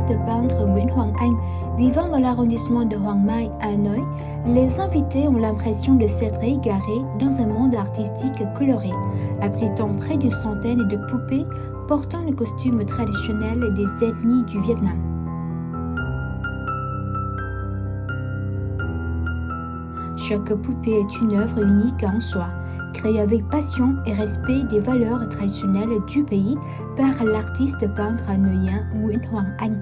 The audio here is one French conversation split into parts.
l'artiste peintre Nguyễn Hoàng Anh, vivant dans l'arrondissement de Hoàng Mai à Hanoï, les invités ont l'impression de s'être égarés dans un monde artistique coloré, abritant près d'une centaine de poupées portant le costume traditionnel des ethnies du Vietnam. Chaque poupée est une œuvre unique en soi, créée avec passion et respect des valeurs traditionnelles du pays par l'artiste peintre hanoïen Nguyễn Hoàng Anh.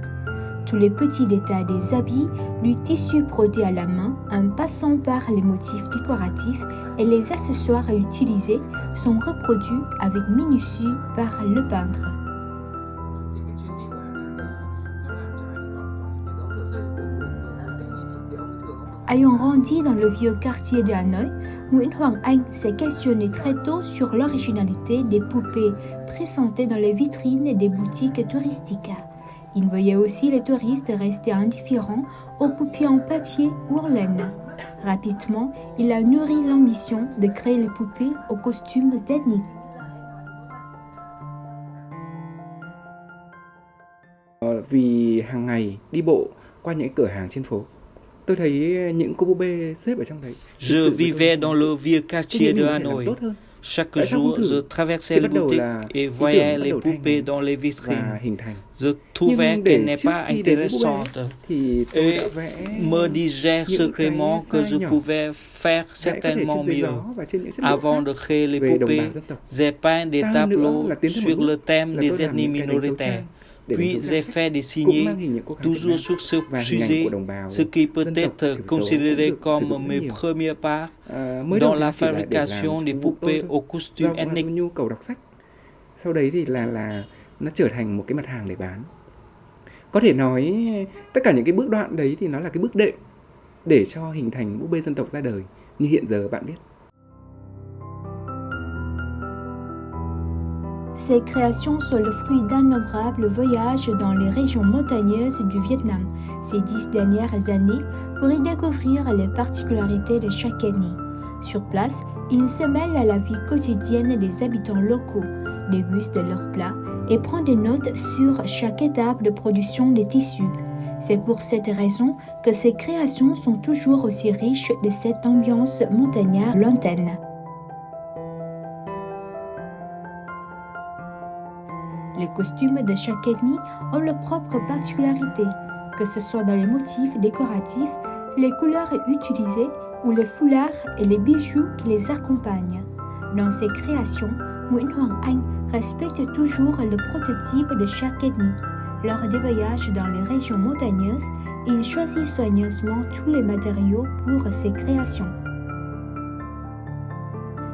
Tous les petits détails des habits, du tissu brodé à la main, en passant par les motifs décoratifs et les accessoires utilisés, sont reproduits avec minutie par le peintre. Ayant grandi dans le vieux quartier de Hanoï, Nguyễn Hoàng Anh s'est questionné très tôt sur l'originalité des poupées présentées dans les vitrines des boutiques touristiques. Il voyait aussi les touristes rester indifférents aux poupées en papier ou en laine. Rapidement, il a nourri l'ambition de créer les poupées aux costumes ethniques. Vì hàng ngày đi bộ qua những cửa hàng trên phố, tôi thấy những cô búp bê xếp ở trong đấy. Je vivais dans le vieux quartier de Hanoï. Chaque jour, je traversais les boutiques et voyais les poupées dans les vitrines. Je trouvais qu'elles n'étaient pas intéressantes et me disais secrètement que je pouvais faire certainement mieux. Avant de créer les poupées, j'ai peint des tableaux sur le thème des ethnies minoritaires. Puis j'ai fait dessiner toujours sur ce sujet, ce qui peut être considéré comme mes premiers pas dans la fabrication des poupées aux costumes ethniques. Nhu cầu đọc sách. Sau đấy thì là nó trở thành một cái mặt hàng để bán. Có thể nói tất cả những cái bước đoạn đấy thì nó là cái bước đệm để cho hình thành búp bê dân tộc ra đời như hiện giờ bạn biết. Ces créations sont le fruit d'innombrables voyages dans les régions montagneuses du Vietnam ces 10 dernières années pour y découvrir les particularités de chaque ethnie. Sur place, ils se mêlent à la vie quotidienne des habitants locaux, dégustent leurs plats et prennent des notes sur chaque étape de production des tissus. C'est pour cette raison que ces créations sont toujours aussi riches de cette ambiance montagnarde lointaine. Les costumes de chaque ethnie ont leurs propres particularités, que ce soit dans les motifs décoratifs, les couleurs utilisées ou les foulards et les bijoux qui les accompagnent. Dans ses créations, Nguyễn Hoàng Anh respecte toujours le prototype de chaque ethnie. Lors des voyages dans les régions montagneuses, il choisit soigneusement tous les matériaux pour ses créations.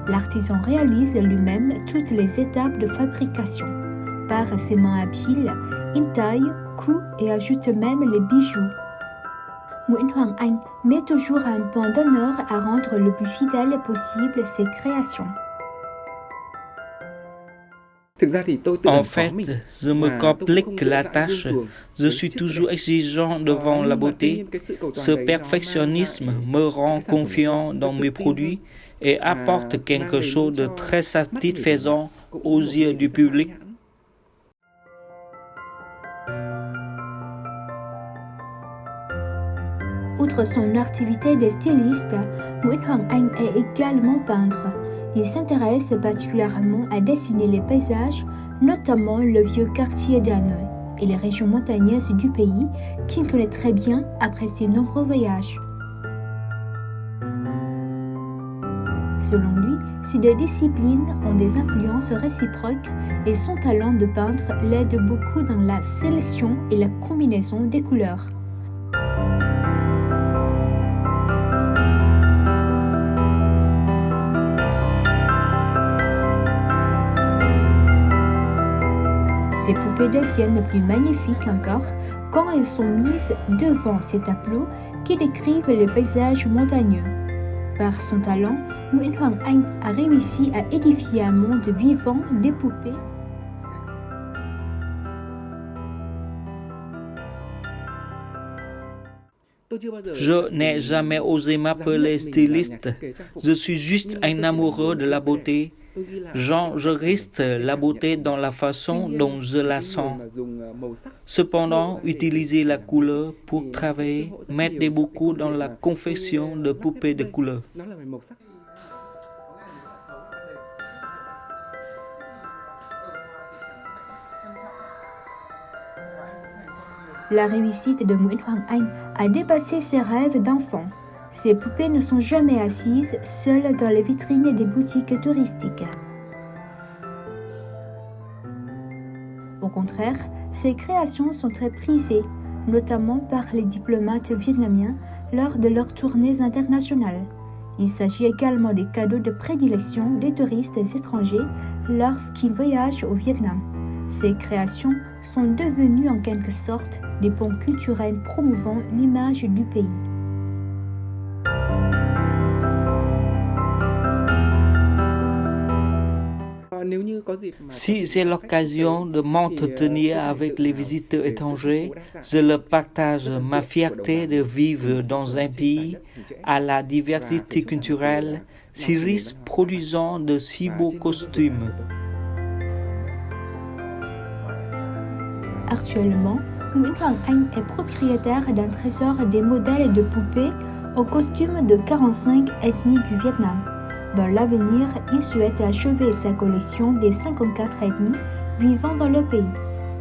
L'artisan réalise lui-même toutes les étapes de fabrication. Par ses mains habiles, il taille, coud et ajoute même les bijoux. Nguyễn Hoàng Anh met toujours un point d'honneur à rendre le plus fidèle possible ses créations. En fait, je me complique la tâche. Je suis toujours exigeant devant la beauté. Ce perfectionnisme me rend confiant dans mes produits et apporte quelque chose de très satisfaisant aux yeux du public. Outre son activité de styliste, Nguyễn Hoàng Anh est également peintre. Il s'intéresse particulièrement à dessiner les paysages, notamment le vieux quartier de Hanoï et les régions montagneuses du pays, qu'il connaît très bien après ses nombreux voyages. Selon lui, ces deux disciplines ont des influences réciproques et son talent de peintre l'aide beaucoup dans la sélection et la combinaison des couleurs. Ces poupées deviennent plus magnifiques encore quand elles sont mises devant ces tableaux qui décrivent les paysages montagneux. Par son talent, Nguyễn Hoàng Anh a réussi à édifier un monde vivant des poupées. Je n'ai jamais osé m'appeler styliste. Je suis juste un amoureux de la beauté J'enregistre la beauté dans la façon dont je la sens. Cependant, utiliser la couleur pour travailler m'aide beaucoup dans la confection de poupées de couleur. La réussite de Nguyễn Hoàng Anh a dépassé ses rêves d'enfant. Ces poupées ne sont jamais assises seules dans les vitrines des boutiques touristiques. Au contraire, ces créations sont très prisées, notamment par les diplomates vietnamiens lors de leurs tournées internationales. Il s'agit également des cadeaux de prédilection des touristes étrangers lorsqu'ils voyagent au Vietnam. Ces créations sont devenues en quelque sorte des ponts culturels promouvant l'image du pays. Si j'ai l'occasion de m'entretenir avec les visiteurs étrangers, je leur partage ma fierté de vivre dans un pays à la diversité culturelle, si riche produisant de si beaux costumes. Actuellement, Nguyễn Hoàng Anh est propriétaire d'un trésor des modèles de poupées aux costumes de 45 ethnies du Vietnam. Dans l'avenir, il souhaite achever sa collection des 54 ethnies vivant dans le pays.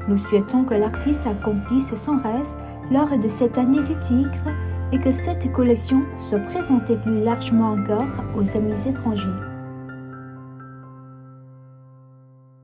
Nous souhaitons que l'artiste accomplisse son rêve lors de cette année du tigre et que cette collection soit présentée plus largement encore aux amis étrangers.